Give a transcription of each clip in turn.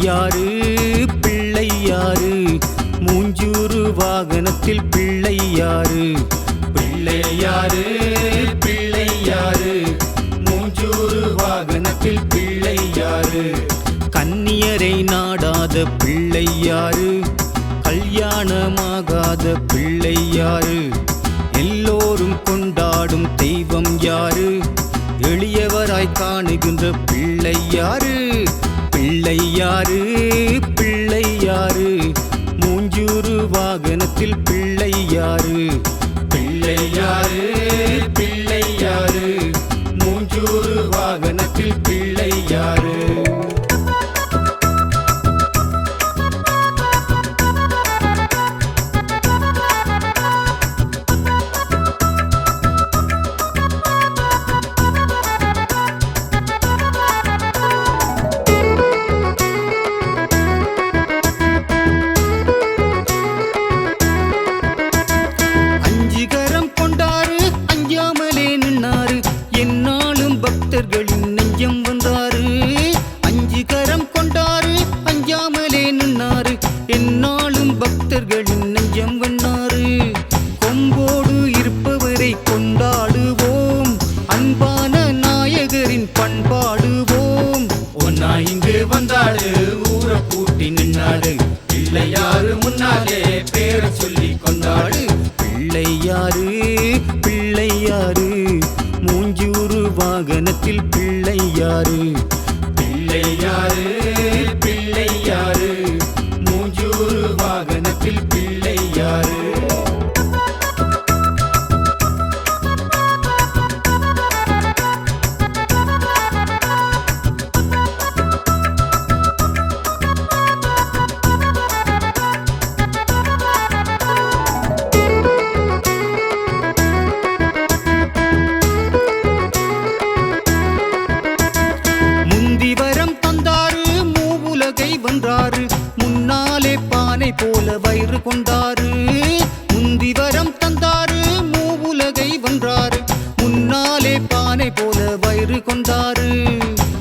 யாரு பிள்ளை யாரு மூஞ்சூறு வாகனத்தில் பிள்ளை யாரு பிள்ளை யாரு பிள்ளை யாரு மூஞ்சூறு வாகனத்தில் பிள்ளை யாரு கன்னியரை நாடாத பிள்ளை யாரு கல்யாணமாகாத பிள்ளை யாரு எல்லோரும் கொண்டாடும் தெய்வம் யாரு எளியவராய் காணுகின்ற பிள்ளை யாரு பிள்ளை யாரு பிள்ளை யாரு மூஞ்சூறு வாகனத்தில் பிள்ளை யாரு பிள்ளை யாரு பிள்ளை யாரு மூஞ்சூறு வாகனத்தில் பிள்ளை யாரு என்னாலும் பக்தர்களின் நெஞ்சம் வண்ணாரு கொம்போடு இருப்பவரை கொண்டாடுவோம் அன்பான நாயகரின் பண்பாடுவோம் ஒன்னா இங்கு வந்தாடு ஊரை கூட்டி நின்னாடு பிள்ளை யாரு முன்னாலே பேரை சொல்லி கொண்டாடு பிள்ளை யாரு பிள்ளை யாரு மூஞ்சூறு வாகனத்தில் பிள்ளை யாரு பிள்ளை யாரு பிள்ளை யாரு மூஞ்சூறு வாகனத்தில் பிள்ளை யாரு முந்திவரம் தந்தாரு மூவுலகை வென்றாரு முன்னாலே பானை போல வயிறு கொண்டாரு முந்திவரம் தந்தாரு மூவுலகை வென்றாரு முன்னாலே பானை போல வயிறு கொண்டாரு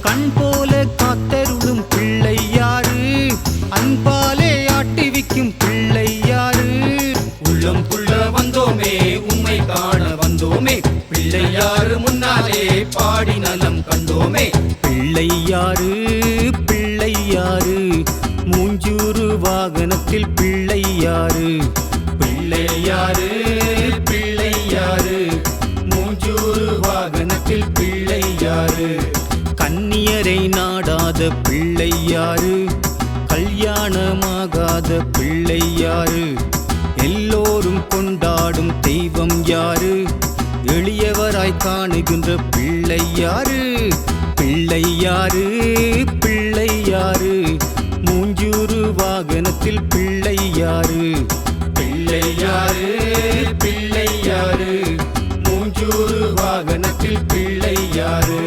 கண் போல காத்தருளும் பிள்ளை யாரு அன்பாலே ஆட்டிவிக்கும் பிள்ளை யாரு உள்ளம் குள்ள வந்தோமே உம்மை காண வந்தோமே பிள்ளை யாரு முன்னாலே பாடி நலம் கண்டோமே பிள்ளை யாரு பிள்ளை யாரு மூஞ்சூறு வாகனத்தில் பிள்ளை யாரு பிள்ளை யாரு பிள்ளை யாரு மூஞ்சூறு வாகனத்தில் பிள்ளை யாரு கன்னியரை நாடாத பிள்ளை யாரு கல்யாணமாகாத பிள்ளை யாரு எல்லோரும் கொண்டாடும் தெய்வம் யாரு எளியவராய் காணுகின்ற பிள்ளை யாரு பிள்ளை யாரு பிள்ளை யாரு மூஞ்சூறு வாகனத்தில் பிள்ளை யாரு பிள்ளை யாரு பிள்ளை யாரு மூஞ்சூறு வாகனத்தில் பிள்ளை யாரு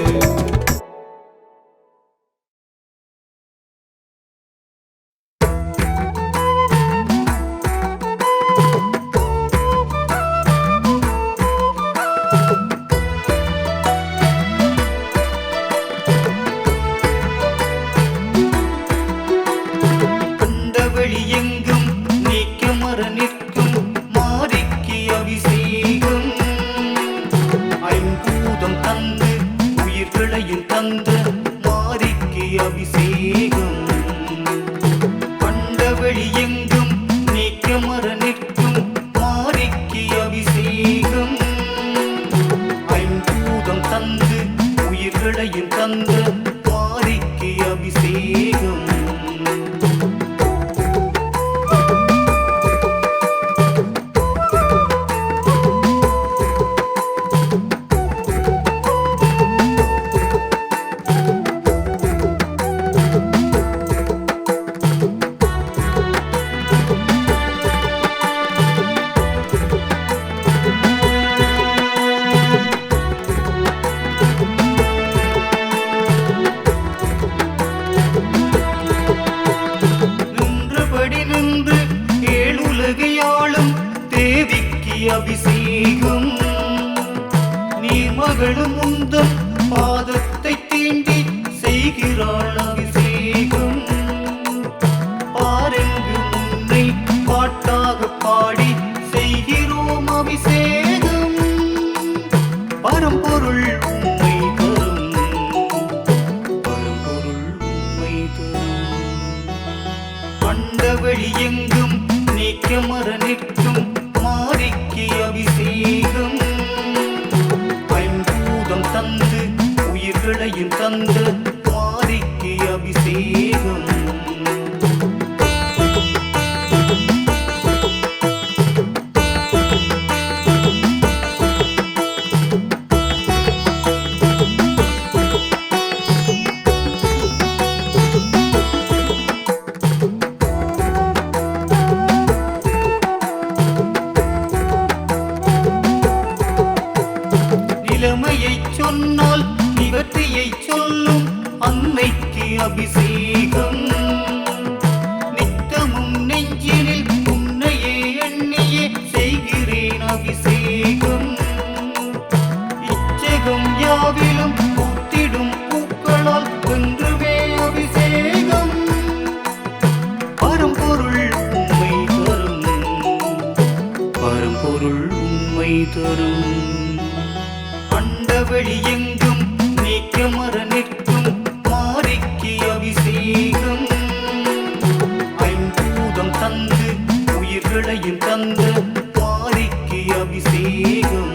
அபிஷேகம் நீர்மகளும் உந்தன் பாதத்தை தீண்டி செய்கிறாள் அபிஷேகம் நிற்கும் மாரிக்கு அபிஷேகம். ஐம்பூதம் தந்து உயிர்களையும் தந்த மாரிக்கு அபிஷேகம். நிலைமையை சொன்னால் நிவர்த்தியை சொல்லும் அன்னைக்கு அபிஷேகம். நித்தமும் நெஞ்சினில் உன்னையே எண்ணியே செய்கிறேன் அபிஷேகம். இச்சகம் யாவிலும் பூத்திடும் பூக்களால் வென்றுவே அபிஷேகம். பரம்பொருள் உம்மை தரும், பரம்பொருள் உம்மை தரும். அண்டவெளி எங்கும் நீக்கமர நிற்கும் மாரிக்கு அபிஷேகம். ஐம்பூதம் தந்து உயிர்களையும் தந்த மாரிக்கு அபிஷேகம்.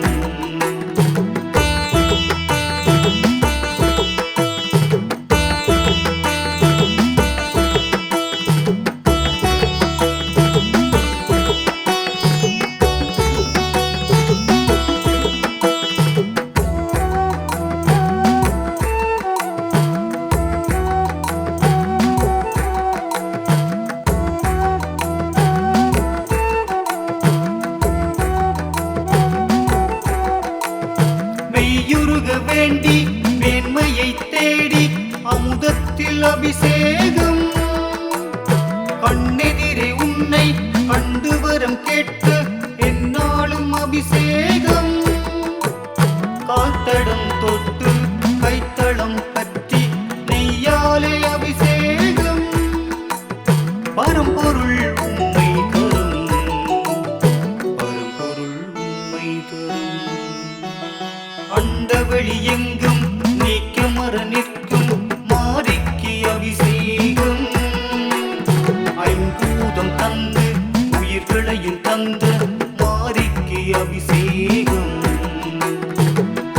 மெய்யுருக வேண்டி மேன்மையை தேடி அமுதத்தில் அபிஷேகம். கண்ணெதிரே உன்னை கண்டு வரம் கேட்டு என்னாலும் அபிஷேகம். கால்தடம் தொட்டு கைத்தளம் பற்றி நெய்யாலே அபிஷேகம். பரம்பொருள் உம்மை தரும், பரம்பொருள் உம்மை தரும். அண்டவெளி எங்கும் நீக்கமர நிற்கும் மாரிக்கு அபிஷேகம். ஐம்பூதம் தந்து உயிர்களையும் தந்த மாரிக்கு அபிஷேகம்.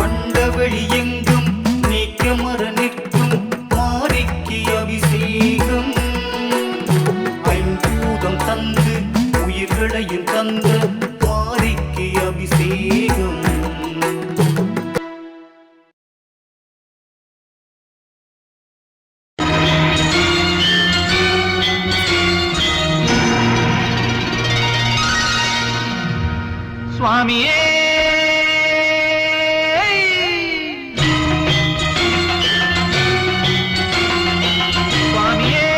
அண்டவெளி எங்கும் நீக்கமர நிற்கும் மாரிக்கு அபிஷேகம். ஐம்பூதம் தந்து உயிர்களையும் தந்த மாரிக்கு அபிஷேகம். சுவாமியே சுவாமியே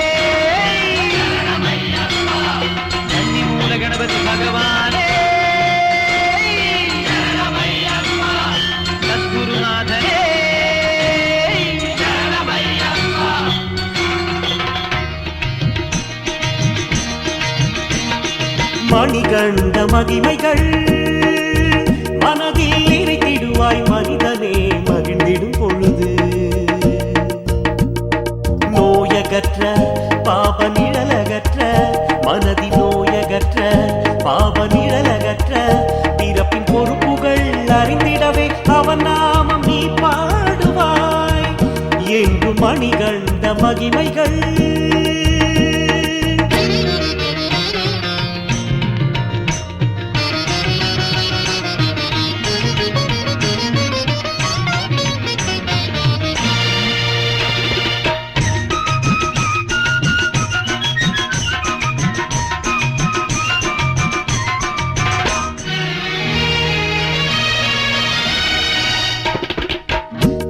கன்னி மூல கணபதி பகவானே சத்குருநாதனே மணிகண்ட மகிமைகள் மனதில் நிறைத்திடுவாய் மனிதனே மகிழ்ந்திடும் பொழுது. நோயகற்ற பாப நிழலகற்ற மனதில் நோயகற்ற பாப நிழலகற்ற பிறப்பின் பொறுப்புகள் அறிந்திடவே அவன் நாமம் நீ பாடுவாய் என்று மணிகண்ட மகிமைகள்.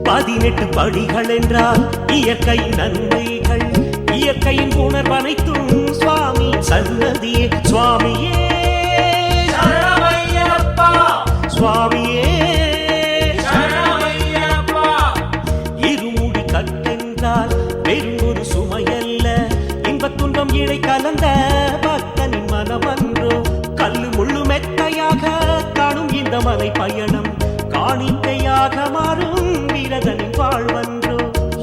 பதினெட்டு படிகள் என்றால் இயற்கையின் நன்மைகள், இயற்கையின் உணர்வனைத்தும் சுவாமி சன்னதியே. சுவாமியே சரணமையப்பா, சுவாமியே சரணமையப்பா. இருமுடி கட்டென்றால் வெறும் ஒரு சுமையல்ல, இன்பத் துன்பம் இழை கலந்த பக்தனின் மனமன்றோ. கல்லு முள்ளு மெத்தையாக காணும் இந்த மலை பயணம் காணிக்கையாக மாறும் வீரதனின் வாழ்வன்றோ.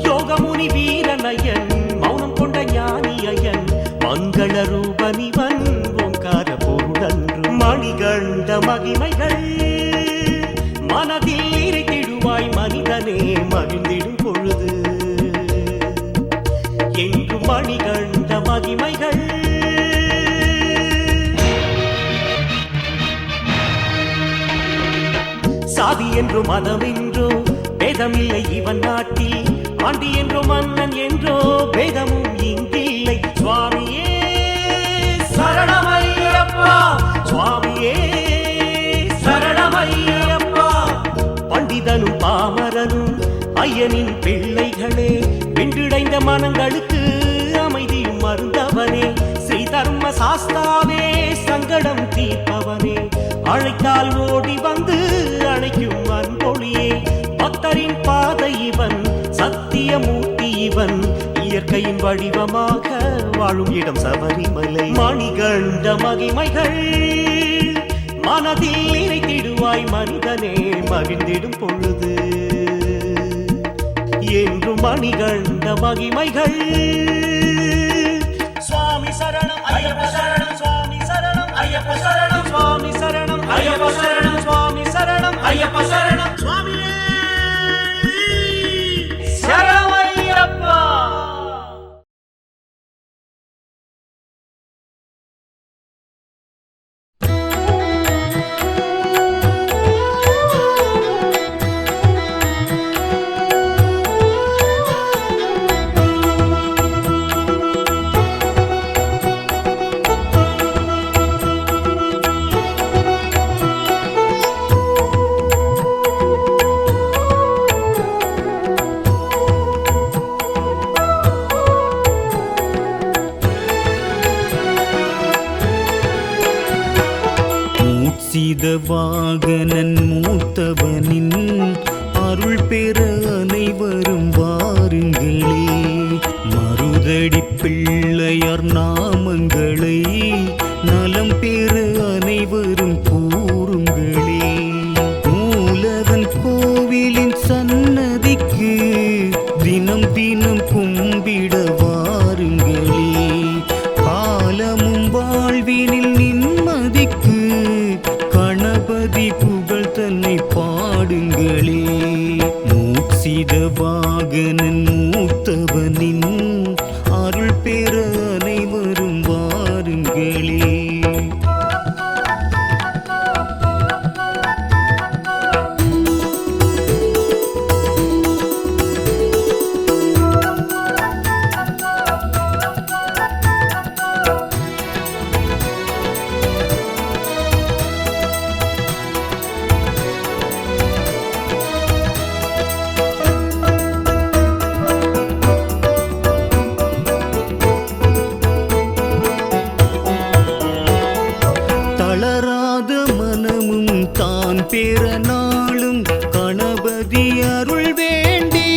யோகமுனி வீரனயன் மௌனம் கொண்ட ஞானியன் மங்கள ரூபனிவன் ஓங்கார பொருளன்று. மணிகண்ட மகிமைகள் மனதில் இறைத்திடுவாய் மனிதனே மகிழ்ந்திடும் பொழுது என்றும் மணிகண்ட மகிமைகள். சாதி என்றோ மதம் என்றோ பேதமில்லை இவன் நாட்டில், ஆண்டி என்றோ மன்னன் என்றோ பேதமும் இங்கில்லை. சுவாமியே சரணமையப்பா, சுவாமியே சரணமையப்பா. பண்டிதனும் பாமரனும் ஐயனின் பிள்ளைகளே, வென்றிடைந்த மனங்களுக்கு அமைதியும் மருந்தவனே. ஸ்ரீ தர்ம சாஸ்தாவே சங்கடம் தீர்ப்பவனே, அழைத்தால் ஓடி வந்து அணைக்கும் அன்பொழியே. பக்தரின் பாதை இவன், சத்தியமூர்த்தி இவன், இயற்கையின் வடிவமாக வாழும் இடம் சபரிமலை. மணிகண்ட மகிமைகள் மனதில் இறைத்திடுவாய் மனிதனே மகிழ்ந்திடும் பொழுது என்றும் மணிகண்ட மகிமைகள். சுவாமி சரணம் ஐயப்ப சரணம், சுவாமி சரணம் ஐயப்ப சரணம், சுவாமி சரணம் ஐயப்ப சரணம், சுவாமி சரணம் ஐயப்ப சரணம், சுவாமியே சரணம் ஐயப்பா. வாகனன் மூத்தவனின் அருள் பெற அனைவரும் வாருங்களே. மருதடி பிள்ளையார் நாமங்களை நலம் பெற அனைவரும் கூறுங்களே. மூலவன் கோவிலின் சன்னதிக்கு தினம் தினம் கும்பிட வாருங்களே. காலமும் வாழ்வினில் நிம்மதிக்கு கணபதி புகழ் தன்னை பாடுங்களே. மூசித வாகனன் மூத்தவனின் அருள் பெற அனைவரும் வாருங்களே. தளராத மனமும் தான் பெற நாளும் கணபதி அருள் வேண்டி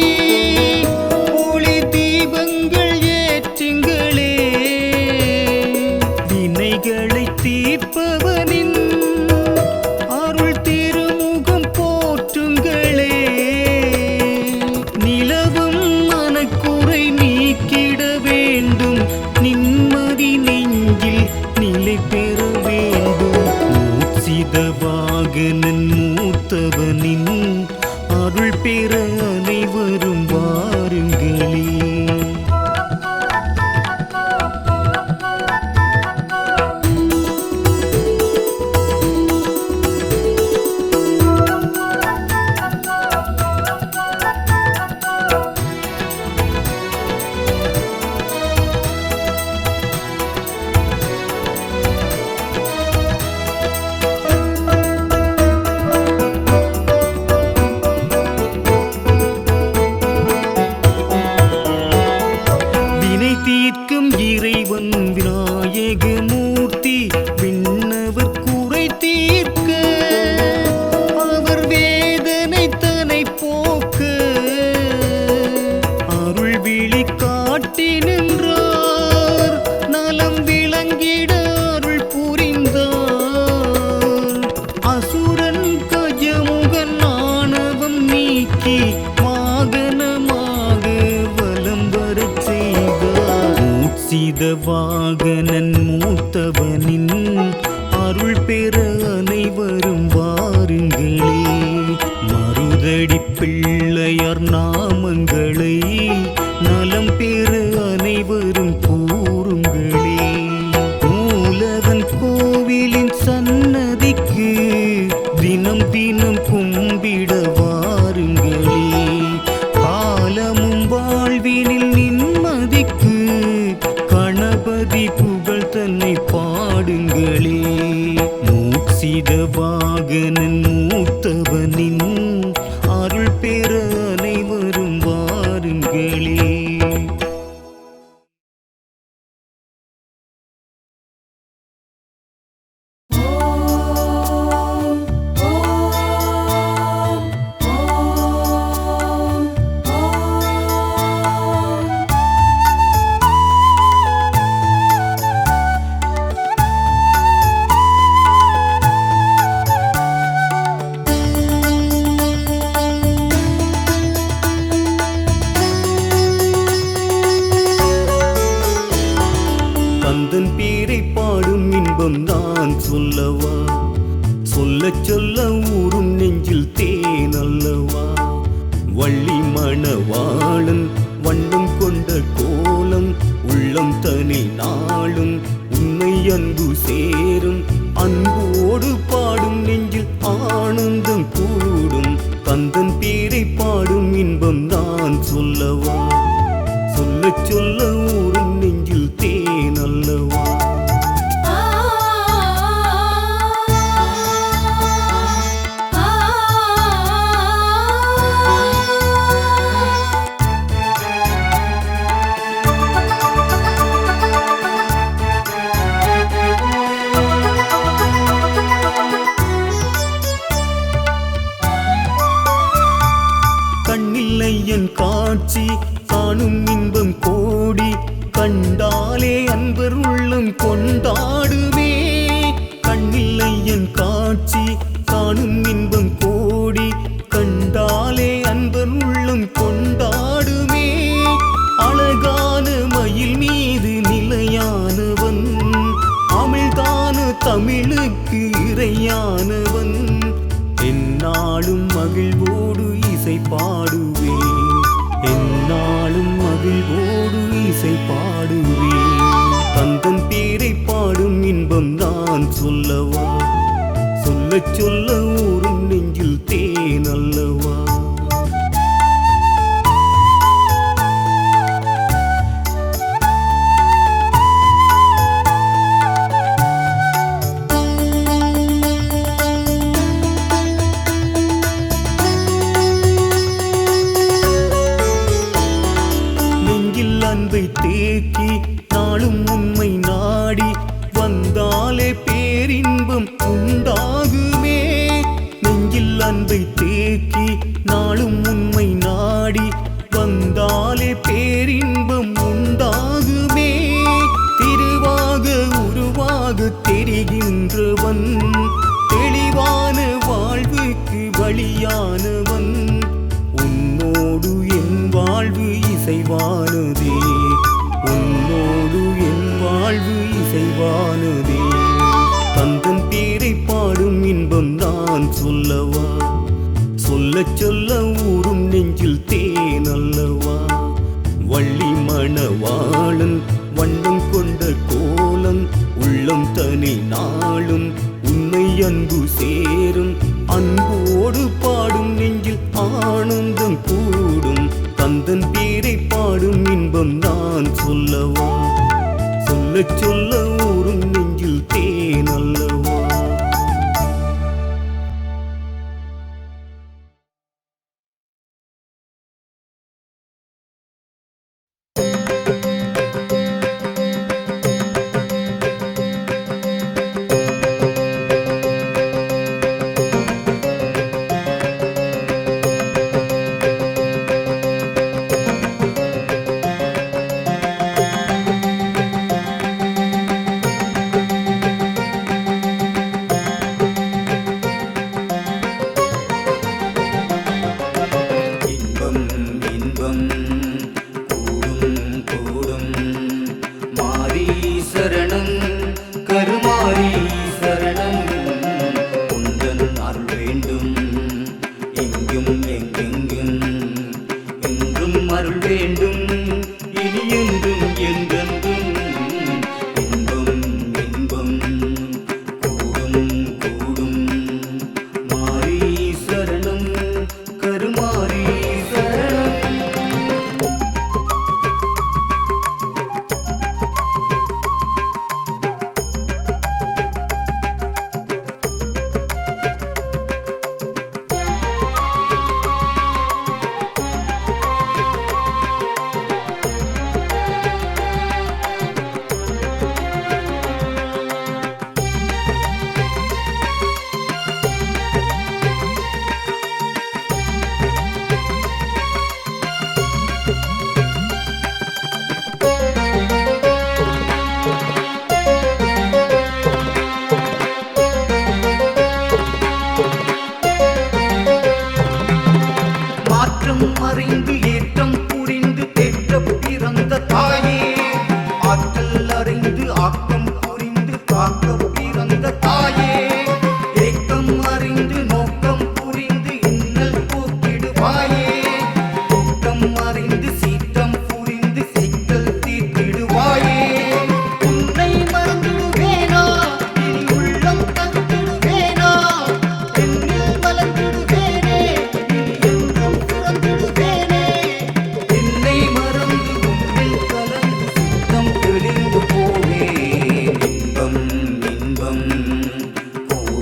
ஒளி தீபங்கள் ஏற்றுங்களே. வினைகளை தீர்ப்பவனின் அருள் திருமுகம் போற்றுங்களே. நிலவும் மனக்குறை நீக்கிட வேண்டும், நிம்மதி நெஞ்சில் நிலை பெற வேண்டும். மூசித வாகனன் மூத்தவனின் அருள் பெற அனைவரும் வாருங்களே. தீர்க்கும் இறைவன் விநாயகமூர்த்தி விண்ணவர் குறை தீர்க்க, அவர் வேதனை தனை போக்க அருள் விழி காட்டி நின்றார். நலம் விளங்கிட அருள் புரிந்தார். அசுரன் கஜமுகன் ஆணவம் நீக்கி வாகனமாக வலம் வரச் செய்தார். மூசித வாகனன் மூத்தவனின் அருள் பெற அனைவரும் வாருங்களே. மருதடி பிள்ளையார் நாமங்களை நலம் பெற அனைவரும் கூறுங்களே. மூலவன் கோவிலின் சன்னதிக்கு தினம் தினம் கும்பிட வாருங்களே. காலமும் வாழ்வினில் நிம்மதிக்கு கணபதி புகழ் தன்னை பாடுங்களே. மூசித வாகனன் மூத்தவனின் அருள் பெற அனைவரும் வாருங்களே. கந்தன் பேரை பாடும் இன்பம் நான் சொல்லவா, சொல்ல சொல்ல ஊரும் நெஞ்சில் தேன் அல்லவா. வள்ளி மணவாளன் வண்ணம் கொண்ட கோலம் உள்ளம் தனி நாளும் உன்னை அன்பு சேரும். அன்போடு பாடும் நெஞ்சில் ஆனந்தம் கூடும். கந்தன் பேரை பாடும் இன்பம் நான் சொல்லவா, சொல்ல சொல்ல ஊரும் நெஞ்சில் தேன் அல்லவா. கண்ணில்லை என் காட்சி காணும் இன்பம் கோடி, கண்டாலே அன்பர் உள்ளம் கொண்டாடுமே. கண்ணில்லை என் காட்சி காணும் இன்பம் கோடி, கண்டாலே அன்பர் உள்ளம் கொண்டாடுமே. அழகான மயில் மீது நிலையானவன், அமிழ்தான தமிழுக்கு இறையானவன். எந்நாளும் மகிழ்வோடு இசை பாடுவேன், எந்நாளும் மகிழ்வோடு இசை பாடுவேன். கந்தன் பேரை பாடும் இன்பம் நான் சொல்லவா, சொல்ல சொல்ல ஊரும் நெஞ்சில் தேன் அல்லவா. அன்பை தேக்கி நாளும் உண்மை நாடி வந்தாலே பேரின்பம் உண்டாகுமே. நெஞ்சில் அன்பை தேக்கி நாளும் உண்மை நாடி வந்தாலே பேரின்பம் உண்டாகுமே. திருவாக உருவாக தெரிகின்றவன், தெளிவான வாழ்வுக்கு வழியானவன். உன்னோடு என் வாழ்வு இசைவானதே, உன்னோடு என் வாழ்வு இசைவானதே. கந்தன் பேரை பாடும் இன்பம் நான் சொல்லவா, சொல்ல சொல்ல ஊரும் நெஞ்சில் தேன் அல்லவா. வள்ளி மணவாளன் வண்ணம் கொண்ட கோலம் உள்ளம் தனி நாளும் உன்னை அன்பு சேரும். அன்போடு பாடும் நெஞ்சில் ஆனந்தம் கூடும். கந்தன் பேரை பாடும் இன்பம் நான் சொல்லவா, சொல்ல சொல்ல ஊரும் நெஞ்சில் தேன் அல்லவா.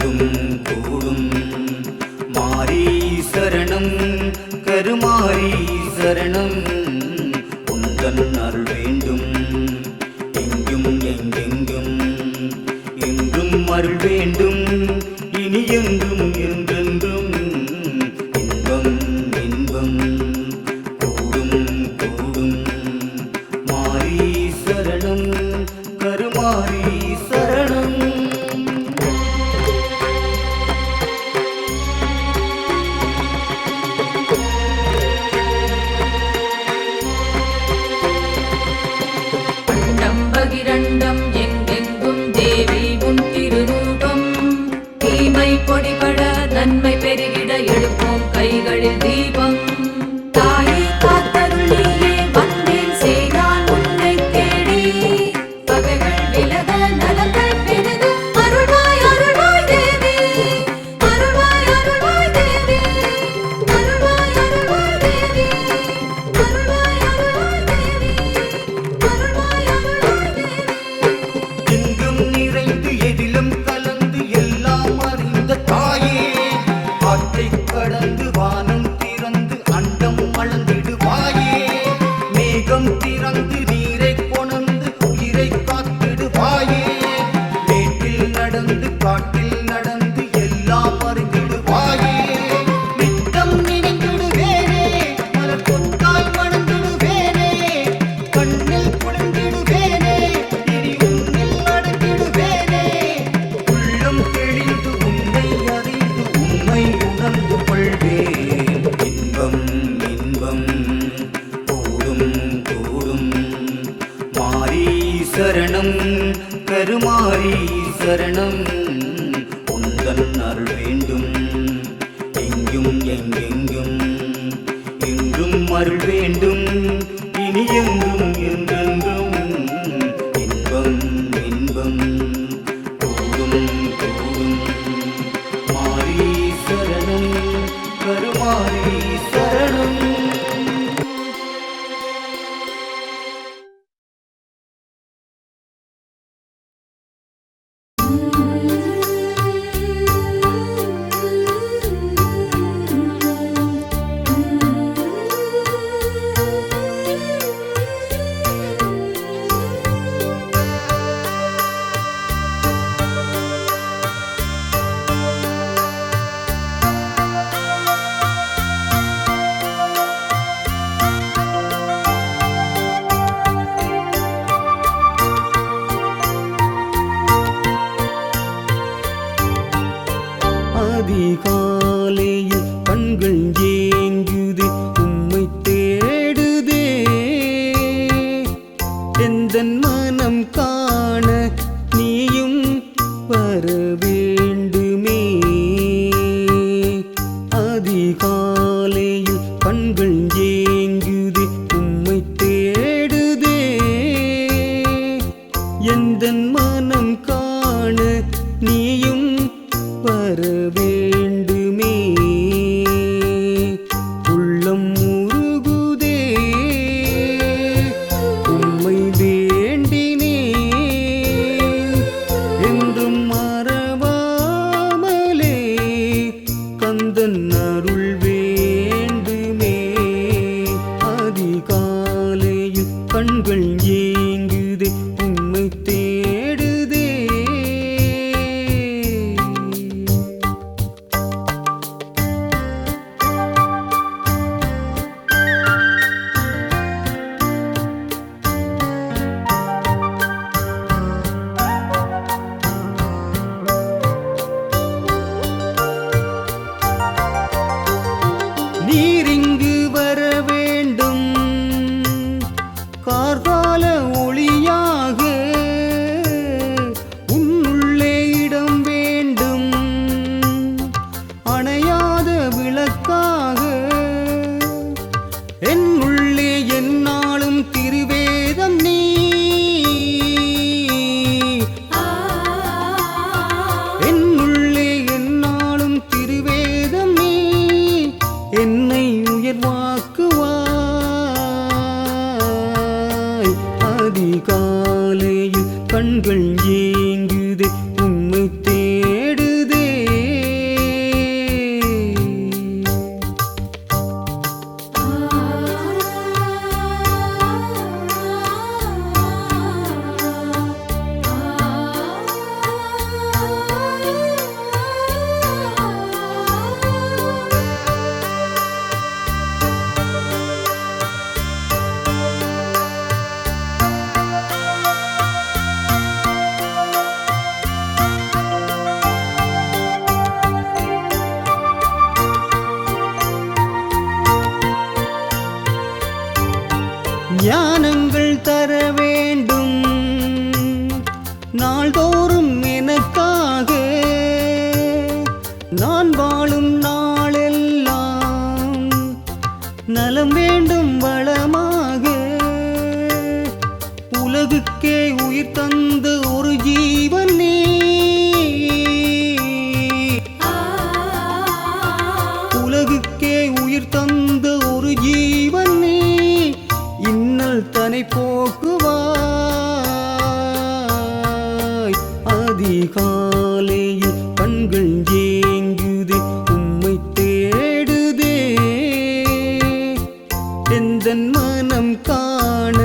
கூடும் கூடும் மாரி சரணம் கருமாரி சரணம் உந்தன் அருள் வேண்டும் எங்கும் எங்கெங்கும் என்றும் அருள் வேண்டும் இனி என்றும் என்றென்றும் இன்பம் இன்பம் கூடும் கூடும் மாரி சரணம் கருமாரி சரணம் பகிரண்டம் எங்கெங்கும் தேவி உன் திருரூபம் தீமை பொடிபட நன்மை பெருகிட எழுப்போம் கைகளில் தீபம் தாயே காத்தருளியே வந்தேன் செய்தான் உன்னை தேடி பகைகள் விலக நலங்கள் பெருக அருள்வாய் அருள்வாய் தேவி அருள்வாய் அருள்வாய் தேவி அருள்வாய் அருள்வாய் தேவி அருள்வாய் அருள்வாய் தேவி அருள்வாய் அருள்வாய் தேவி எங்கும் நிறைந்து எதிலும் கலந்து எல்லாம் அறிந்த தாயே ஆற்றை கடந்து வானம் திறந்து அண்டம் அளந்திடுவாயே மேகம் திறந்து நீரை கொணர்ந்து உயிரை காத்திடுவாயே மேட்டில் நடந்து காட்டில் நடந்து எல்லாம் அறிந்திடுவாயே நித்தம் நினைந்திடுவேனே மலர் கொத்தாய் மணந்திடுவேனே கண்ணில் குளிர்ந்திடுவேனே இனி உன்னில் அடங்கிடுவேனே உள்ளம் தெளிந்து உன்னை அறிந்து உண்மை உணர்ந்து கொள்வேன் இன்பம் இன்பம் கூடும் கூடும் மாரி சரணம் கருமாரி சரணம் உந்தன் அருள் வேண்டும் எங்கும் எங்கெங்கும் என்றும் அருள் வேண்டும் இனி என்றும் என்றென்றும் இன்பம் இன்பம் கூடும் கூடும் மாரி சரணம் கருமாரி சரணம் அதிகாலையில் கண்கள் ஏங்குது உம்மை தேடுதே எந்தன் மனம் காண நீயும் வர வேண்டுமே அதிகாலையில் கண்கள் ஏங்குது உம்மை தேடுதே எந்தன் மனம் காண நீயும் வர வேண்டுமே உள்ளம் உருகுதே உம்மை வேண்டினே என்றும் மறவாமலே கந்தன் அருள் வேண்டுமே அதிகாலையில் கண்கள் ஏங்குதே உம்மை தேடுதே நான் வாழும் நாளெல்லாம் நலம் வேண்டும் வளமாக உலகுக்கே உயிர் தந்த ஒரு ஜீவன் நீ உலகுக்கே உயிர் தந்த ஒரு ஜீவன் நீ இன்னல் தனை போக்குவாய் அதிகாலையில் கண்கள் ஏங்குதே உம்மை தேடுதே எந்தன் மனம் காண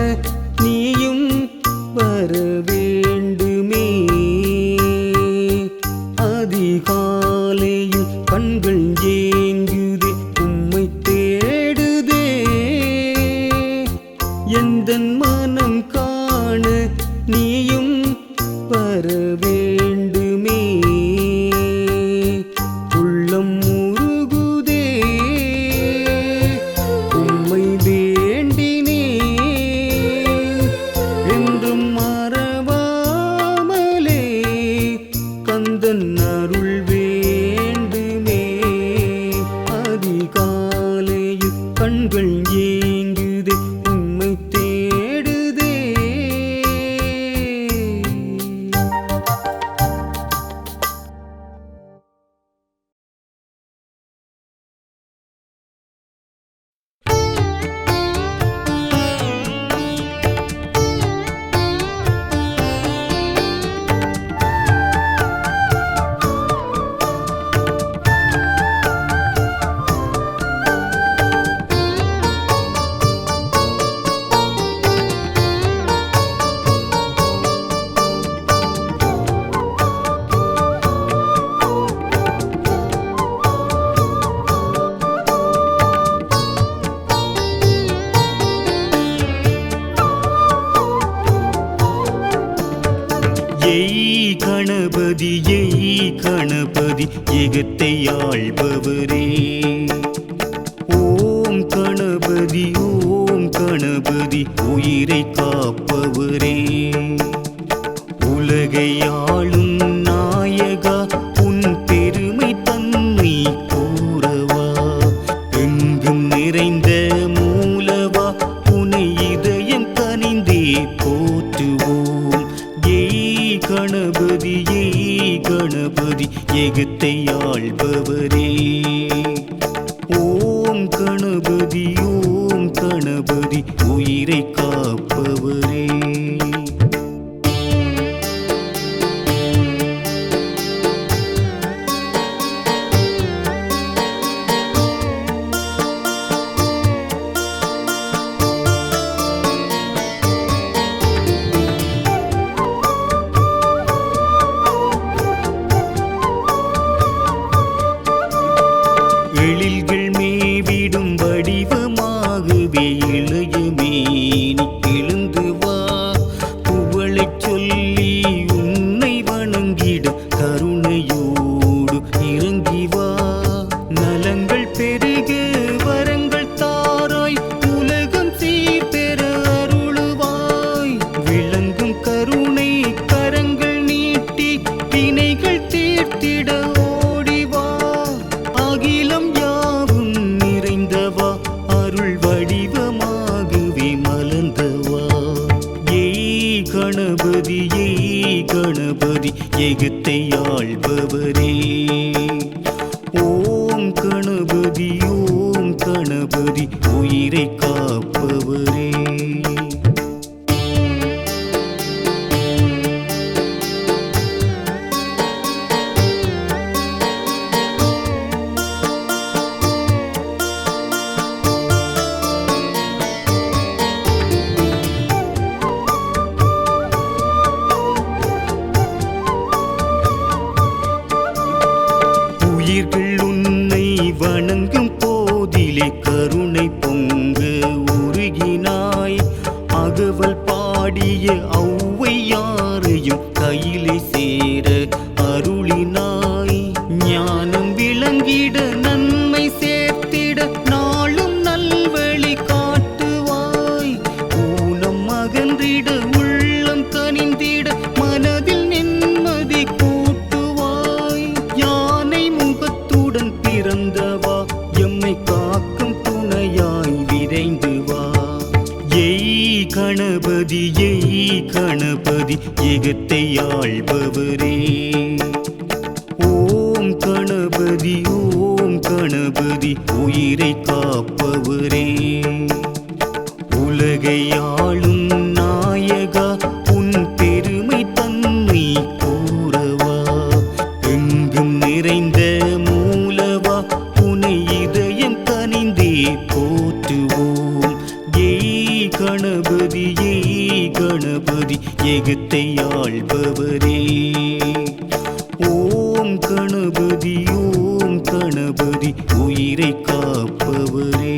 நீயும் வர வேண்டுமே அதிகாலையில் கண்கள் ஏங்குதே உம்மை தேடுதே எந்தன் மனம் காண நீயும் வர வேண்டுமே உள்ளம் உருகுதே உம்மை வேண்டினே என்றும் மறவாமலே கந்தன் அருள் வேண்டுமே அதிகாலையில் கண்கள் ஏங்குதே உம்மை தேடுதே எய் கணபதி எகத்தை ஆள்பவரே ஓம் கணபதி உயிரை காப்பவரே உலகை ஆளும் நாயகா உன் பெருமை தன்னை கூறவா எங்கும் நிறைந்த மூலவா உனை இதயம் கனிந்தே போற்றுவோம் ஏய் கணபதி எகத்தை ஆள்பவரே ஓம் கணபதி உயிரை காப்பவரே எழில்கள் மேவிடும் வடிவமாகவே இளைய மேனி எழுந்து வா புகழைச் சொல்லி உன்னை வணங்கிட கருணையோடு இறங்கி வா நலங்கள் பெருக வரங்கள் தாராய் உலகம் சீர்பெற அருளுவாய் விளங்கும் கருணை கரங்கள் நீட்டி வினைகள் தீர்த்திட ஓடிவா அகிலம் யாவும் நிறைந்தவா அருள் வடிவமாகவே மலர்ந்தவா ஏய் கணபதி எகத்தை ஆள்பவரே ஓம் கணபதி உயிரை காப்பவரே உயிர்கள் உன்னை வணங்கும் போதிலே கருணை பொங்க உருகினாய் அகவல் பாடிய ஔவையாரையும் கையிலே சேர அருளினாய் ஞானம் விளங்கிட நன்மை சேர்த்திட நாளும் நல்வழி காட்டுவாய் ஊனம் அகன்றிட உள்ளம் கனிந்திட மனதில் நிம்மதி கூட்டுவாய் யானை முகத்தை மைந்தவா எம்மை காக்கும் துணையாய் விரைந்து வா. எய் கணபதி ஏகத்தை ஆள்பவரே. ஓம் கணபதி உயிரை காப்பவரே. உலகை ஆளும் நாயகா உன் பெருமை தன்னை கூறவா. எங்கும் நிறைந்த மூலவா உனை இதயம் கனிந்தே போற்றுவோம். ஏய் கணபதி ஏகத்தை ஆள்பவரே. ஓம் கணபதி உயிரை காப்பவரே.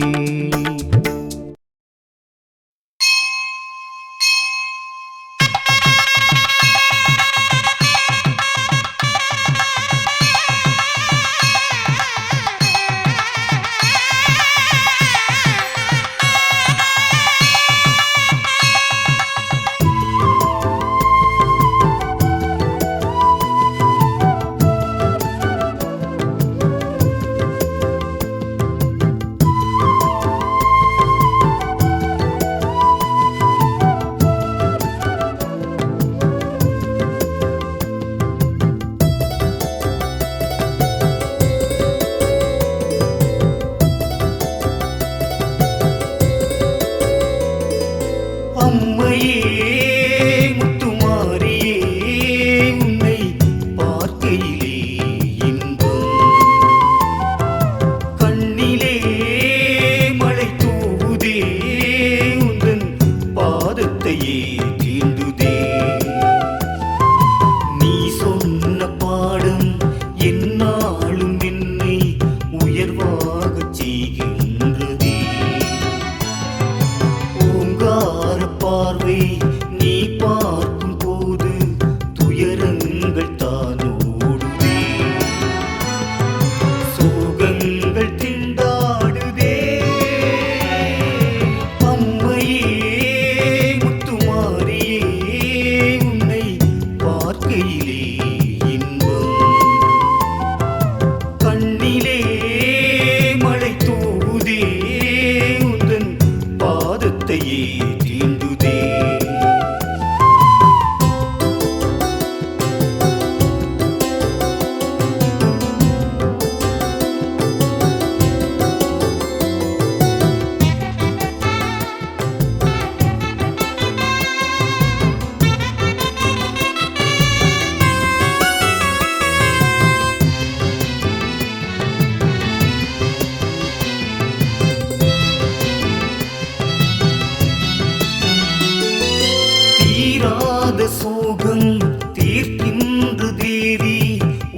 சோகம் தீர்க்கின்ற தேவி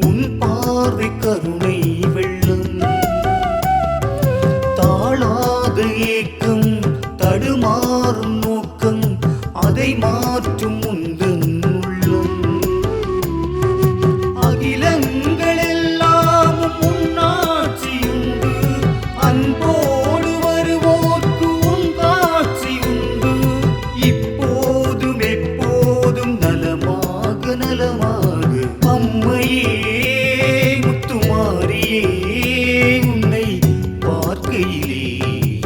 உன் பார்வை கருணை வெள்ளம். தாழாத ஏக்கம் தடுமாறும் நோக்கம் அதை மாற்றும் உந்தன் உள்ளம். அகிலங்கள் எல்லாம் உன்னாட்சியுண்டு அன்போடு வருவோர்க்கு உன் காட்சி உண்டு. இப்போதும் நலமாக அம்மையே முத்துமாரியே உன்னை பார்க்கையிலே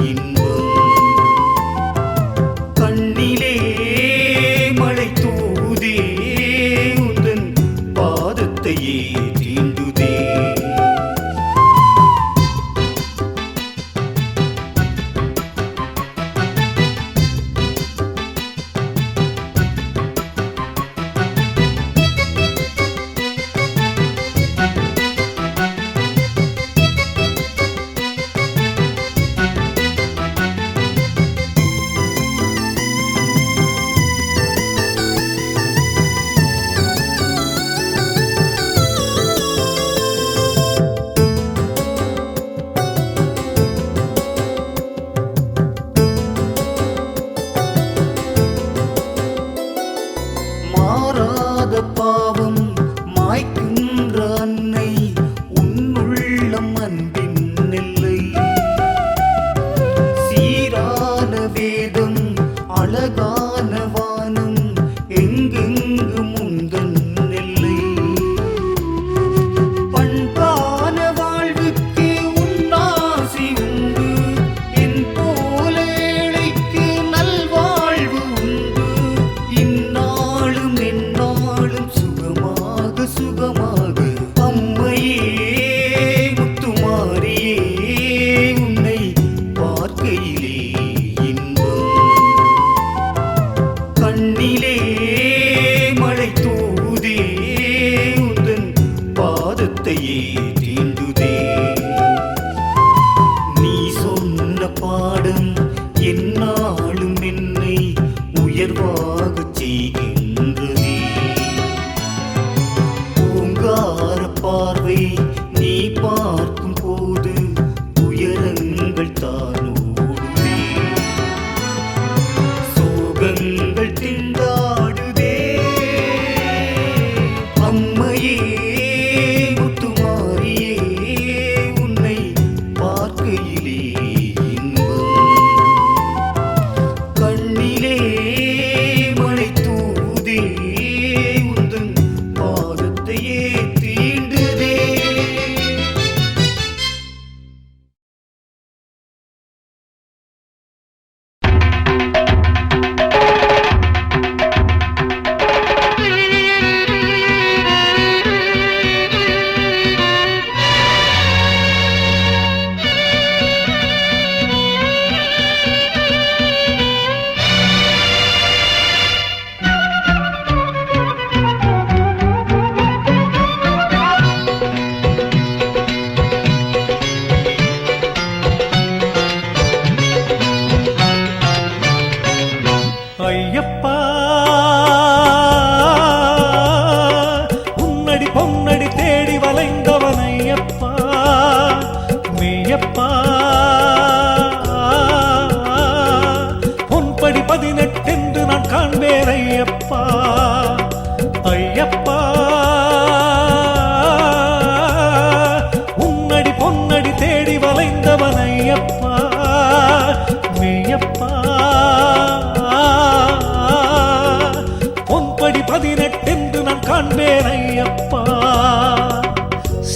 இன்பம். கண்ணிலே மழை தூதே உந்தன் பாதத்தையே தீண்டுதே. மாறாத பாவம் மாய்க்கின்ற அன்னை உன்னுள்ளம் அன்பின் நெல்லை. சீரான வேதம் அழகான வானம் எங்கெங்கு முந்தன் நெல்லை. பண்பான வாழ்வுக்கு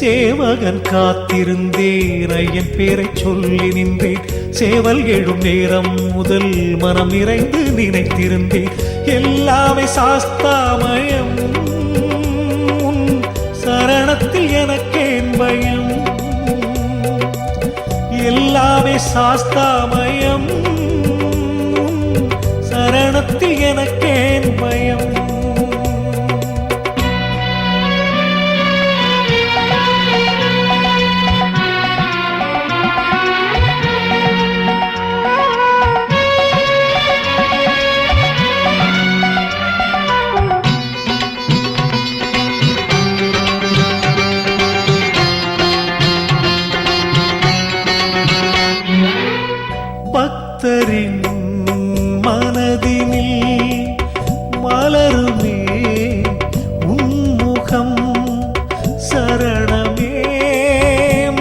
சேவகன் காத்திருந்தேன், ஐயன் பேரை சொல்லி நின்றேன். சேவல் எழும் நேரம் முதல் மனம் நிறைந்து நினைத்திருந்தேன். எல்லாமே சாஸ்தாமயம், உன் சரணத்தில் எனக்கேன் பயம். எல்லாமே சாஸ்தாமயம், உன் சரணத்தில் எனக்கேன் பயம். பக்தரின் மனதினில் மலருமே உன்முகம், சரணமே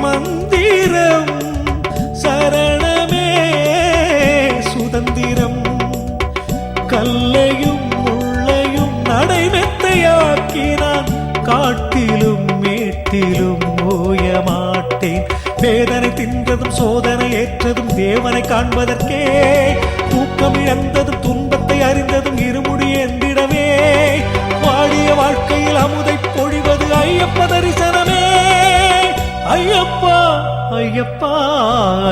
மந்திரம், சரணமே சுதந்திரம். கல்லையும் முள்ளையும் நடைமெத்தையாக்கினான், காட்டிலும் மேட்டிலும் ஓய மாட்டேன். வேதனை தின்றதும் சோதனை ஏற்றதும் தேவனை காண்பதற்கே, தூக்கம் இழந்ததும் துன்பத்தை அறிந்ததும் இருமுடி என்றிடவே. வாடிய வாழ்க்கையில் அமுதை பொழிவது ஐயப்ப தரிசனமே. ஐயப்பா ஐயப்பா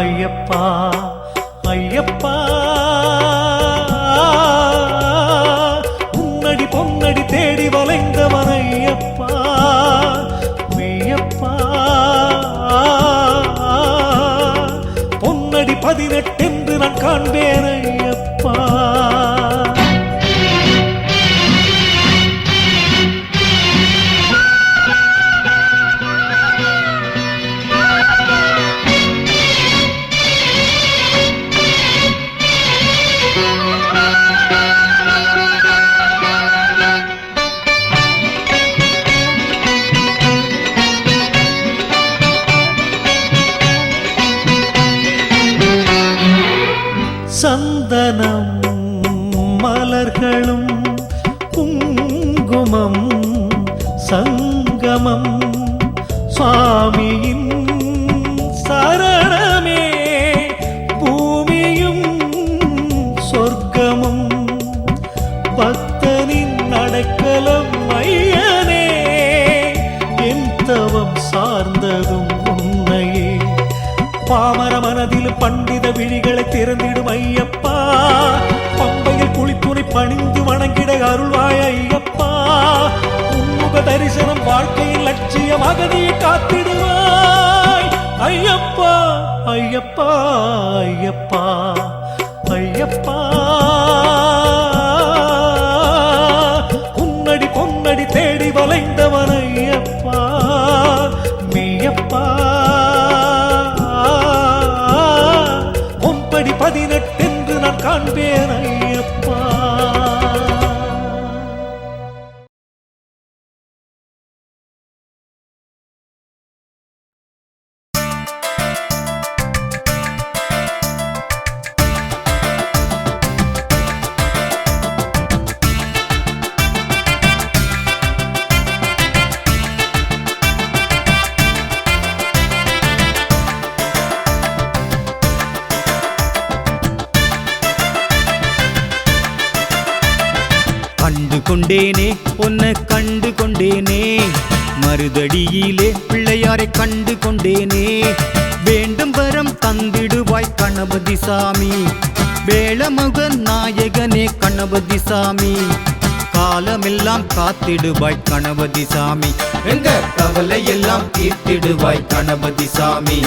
ஐயப்பா ஐயப்பா, உன்னடி பொன்னடி தேடி வளைந்தவன் ஐயப்பா மெய்யப்பா. பொன்னடி 18 என்று நான் காண்பேன் ஐயப்பா. சந்தனம் மலர்களும் குங்குமம் சங்கமம், சுவாமியின் சரணமே பூமியும் சொர்க்கமும். பக்தனின் அடைக்கலம் ஐயனே, என் தவம் சார்ந்ததும் உன்னையே. பாமர மனதில் பண்டித விழிகளை திறந்திடும் ஐயப்பா, பம்பையில் குளித்துணை பணிந்து வணங்கிட அருள்வாய் ஐயப்பா. உன்முக தரிசனம் வாழ்க்கையின் லட்சியம், அகதியை காத்திடுவாய் ஐயப்பா ஐயப்பா ஐயப்பா ஐயப்பா. உன்னடி பொன்னடி தேடி வளைந்தவன் ஐயப்பா மெய்யப்பா. 18 என்று நான் காண்பேன் ஐயப்பா. கண்டு கொண்டேனே உன்னை கண்டு கொண்டேனே, மருதடியிலே பிள்ளையாரை கண்டு கொண்டேனே. வேண்டும் வரம் தந்திடுவாய் கணபதி சாமி, வேளமுகன் நாயகனே கணபதி சாமி. காலமெல்லாம் காத்திடுவாய் கணபதி சாமி, எங்க கவலை எல்லாம் தீர்த்திடுவாய் கணபதி சாமி.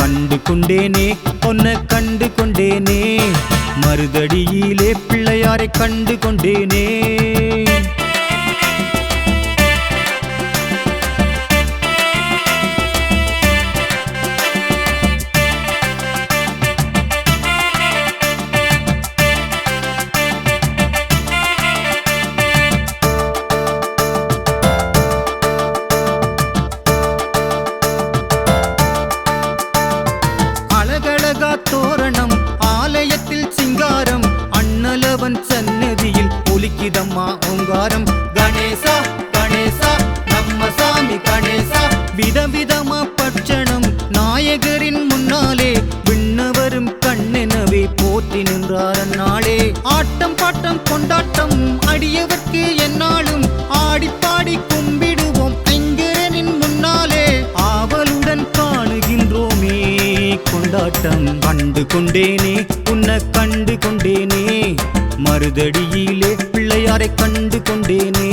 கண்டு கொண்டேனே உன்னை கண்டு கொண்டேனே, மருதடியிலே பிள்ளையாரை கண்டு கொண்டேனே. அழகழகா தோரணம் ஆலயத்தில் சிங்காரம், அண்ணலவன் சன்னதியில் ஒலிக்கிதம்மா ஓங்காரம். கொண்டாட்டம் கொண்டாட்டம் அடியவர்க்கு என்னாலும் ஆடிப்பாடி கும்பிடுவோம் ஐங்கரனின் முன்னாலே ஆவலுடன் காணுகின்றோமே கொண்டாட்டம். கண்டு கொண்டேனே உன்னை கண்டு கொண்டேனே மருதடியிலே பிள்ளையாரை கண்டு கொண்டேனே.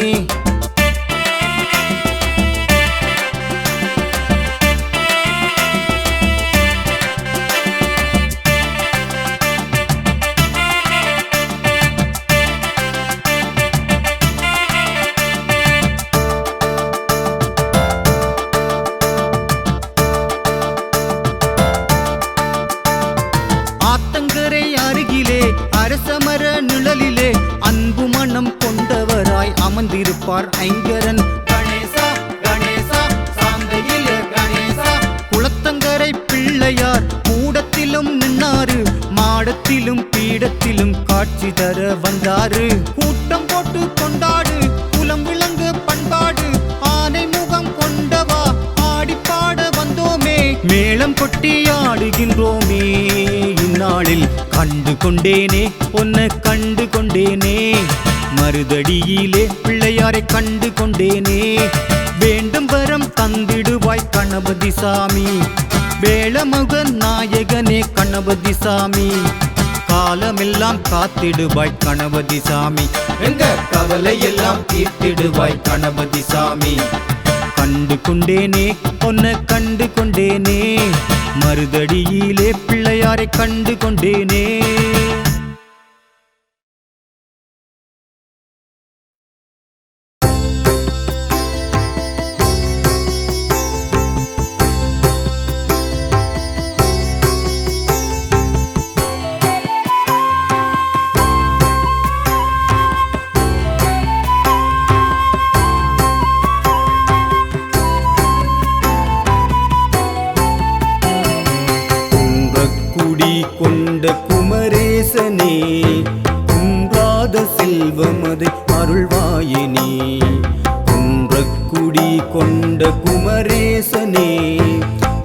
ஆத்தங்கரை அருகிலே அரசமர நிழலிலே அன்பு மனம் கொண்டவராய் அமர்ந்திருப்பார் ஐங்கரன் கணேசா கணேசா சாந்தையிலே கணேசா. குளத்தங்கரை பிள்ளையார் கூடத்திலும் நின்னாரு மாடத்திலும் பீடத்திலும் காட்சி தர வந்தாரு. கூட்டம் போட்டு கொண்டாடு குலம் விளங்கு பண்பாடு ஆனை முகம் கொண்டவா ஆடிப்பாட வந்தோமே மேளம் கொட்டி ஆடுகின்றோமே இந்நாளில். கண்டு கொண்டேனே உன்னை கண்டு கொண்டேனே மருதடியிலே பிள்ளையாரை கண்டு கொண்டேனே. வேண்டும் வரம் தந்திடுவாய் கணபதி சாமி வேளமுக நாயகனே கணபதி சாமி. காலமெல்லாம் காத்திடுவாய் கணபதி சாமி எங்க கவலை எல்லாம் தீர்த்திடுவாய் கணபதி சாமி. கண்டு கொண்டேனே உன்னை கண்டு கொண்டேனே மருதடியிலே பிள்ளையாரை கண்டு கொண்டேனே. கொண்ட குமரேசனே குன்றாத செல்வமதை அருள்வாயினே. குன்றக்குடி கொண்ட குமரேசனே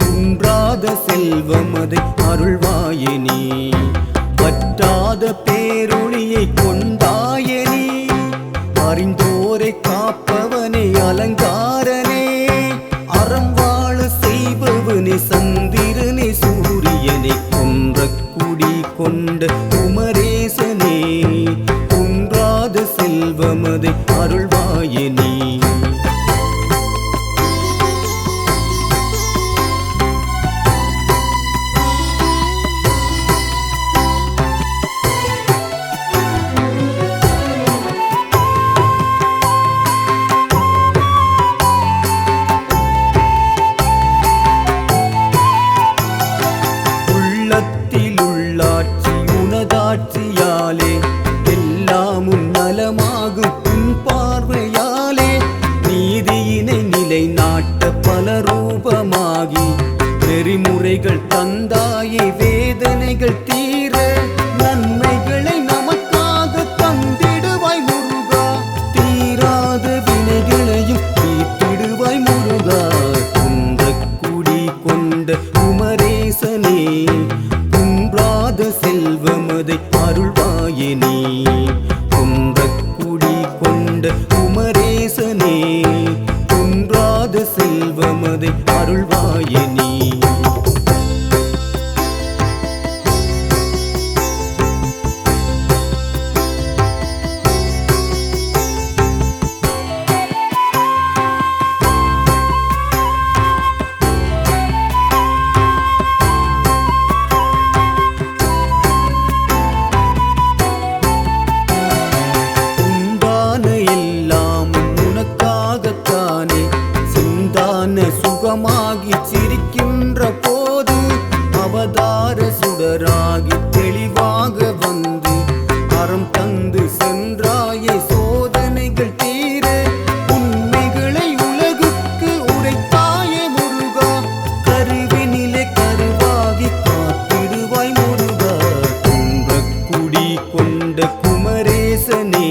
குன்றாத செல்வமதை அருள்வாயினே. வற்றாத பேரொளியை கொண்டாயனே அறிந்தோரை காப்பவனே அலங்காரனே. அறம் வாழ செய்பவனே சந்திரனே சூரியனே. குன்றக்குடி கொண்ட குமரேசனே குன்றாத செல்வமதை அருள்வாயினே. உள்ளாட்சியாலே எல்லாமும் நலமாகும் உன் பார்வையாலே. நீதியினை நிலைநாட்ட பல ரூபமாகி நெறிமுறைகள் தந்தாயே வேதனைகள் தீர. நன்மைகளை நமக்காக தந்திடுவாய் முருகா தீராத வினைகளையும் தீர்த்திடுவாய் முருகா. குன்றக்குடி கொண்ட குமரேசனே குன்றாத செல்வமதை அருள்வாயினே. குன்றக்குடி கொண்ட குமரேசனே குன்றாத செல்வமதை அருள்வாயினே. சுகமாகி சிரிக்கின்ற போது அவதார சுடராகி தெளிவாக வந்து அறம் தந்து சென்றாயே சோதனைகள் தீர. உண்மைகளை உலகுக்கு உரைத்தாயே முருகா கருவினிலே கருவாகி காத்திடுவாய் முருகா. குன்றக்குடி கொண்ட குமரேசனே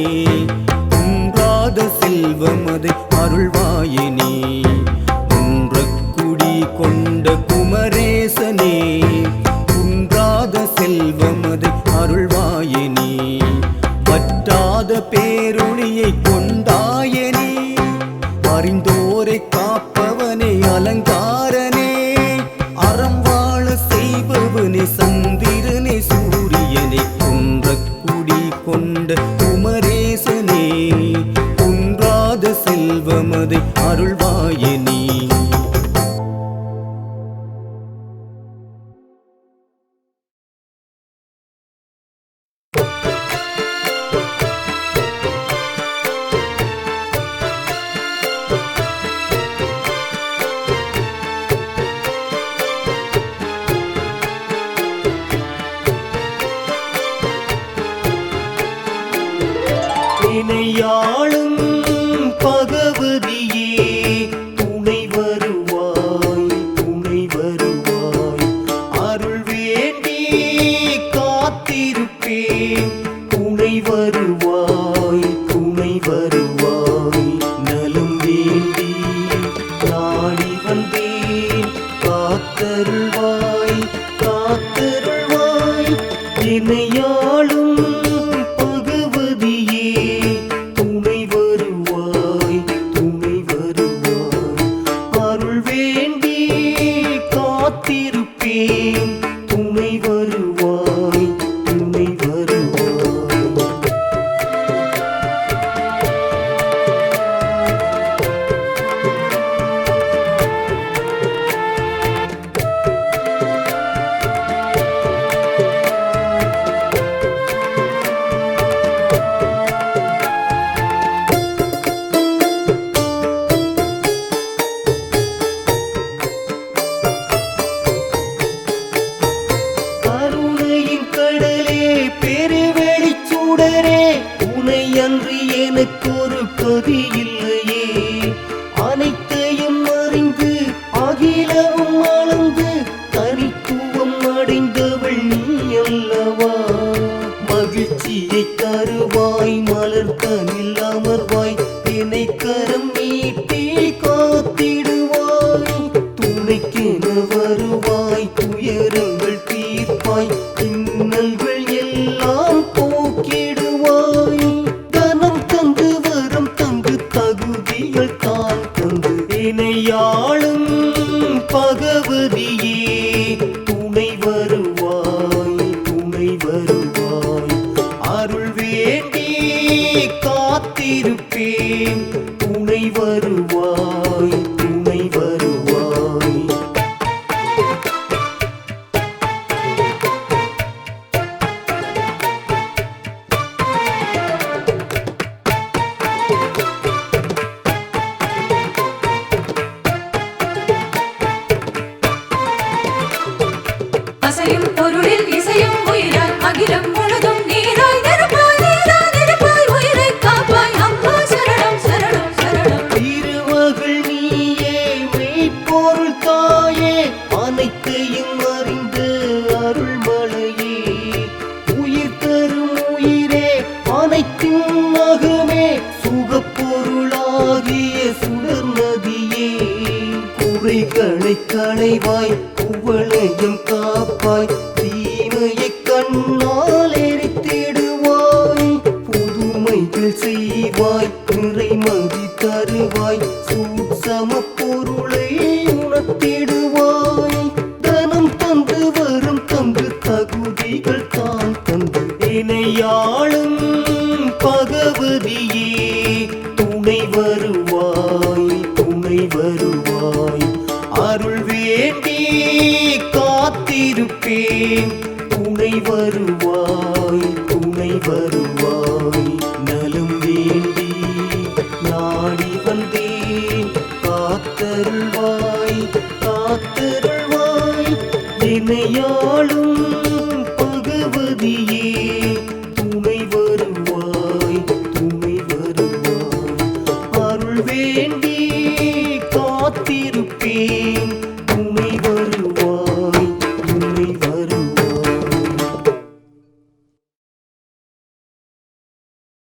குன்றாத செல்வமதை அருள்வாயினே. குன்றக்குடி கொண்ட குமரேசனே குன்றாத செல்வமதை அருள்வாயினே. என்னையாளும் பகவதியே துணை வருவாய் துணை வருவாய் அருள் வேண்டி காத்திருப்பேன் துணை வருவாய் துணை வருவாய் நலம் வேண்டி நாடி வந்தேன் காத்தருள்வாய் காத்தருள்வாய் என்னையாளும் பகவதியே துணை வருவாய் துணை வருவாய் அருள் வேண்டி காத்திருப்பேன் துணை வருவாய் துணை வருவாய் கருணையின் கடலே பெருவெளிச் சுடரே உனை அன்று எனக்கு ஒரு கதி இல்லையே அனைத்தையும் அறிந்து அகிலவும் அளந்து தனித்துவம் அடைந்தவள் நீ அல்லவா மகிழ்ச்சியை தருவாய் மலர்கனில் அமர்வாய் என்னை கரம் நீட்டி காத்திடுவாய் துணைக்கென வருவாய் துயரங்கள் தீர்ப்பாய் இன்னல்கள் எல்லாம் போக்கிடுவாய் தனம் தந்து வரம் தந்து தகுதிகள் தான் தந்து இணையாளும் பகவதியே துணை வருவாய் துணை வருவாய் அருள் வேண்டி காத்திருப்பேன் துணை வருவாய் துணை வருவாய் அசையும் பொருளில் இசையும் உயிராய் அகிலம் முழுதும் நீராய் நெருப்பாய் நீராய் நெருப்பாய் உயிரை காப்பாய் அம்மா சரணம் சரணம் சரணம் திருமகள் நீயே மெய்ப்பொருள் தாயே அனைத்தையும் அறிந்து அருள்மலையே உயிர் தரும் உயிரே அனைத்தின் நகமே சுகப்பொருளாகிய சுடர் நதியே குறைகளை களைவாய் குவளையும் காப்பாய் தீமையை கண்ணால் எரித்திடுவாய் புதுமைகள் செய்வாய் நிறைமதி தருவாய் சூட்சம பொருளை உணர்த்திடுவாய் தனம் தந்து வரும் தந்து தகுதிகள் தான் தந்து இணையாளும் பகவதியே துணை வருவாய் துணை வருவாய் அருள் வேண்டி காத்திருப்பேன் துணை வருவாய் துணை வருவாய் நலம் வேண்டி நாடி வந்தேன் காத்தருள்வாய் காத்தருள்வாய் இணையாளும்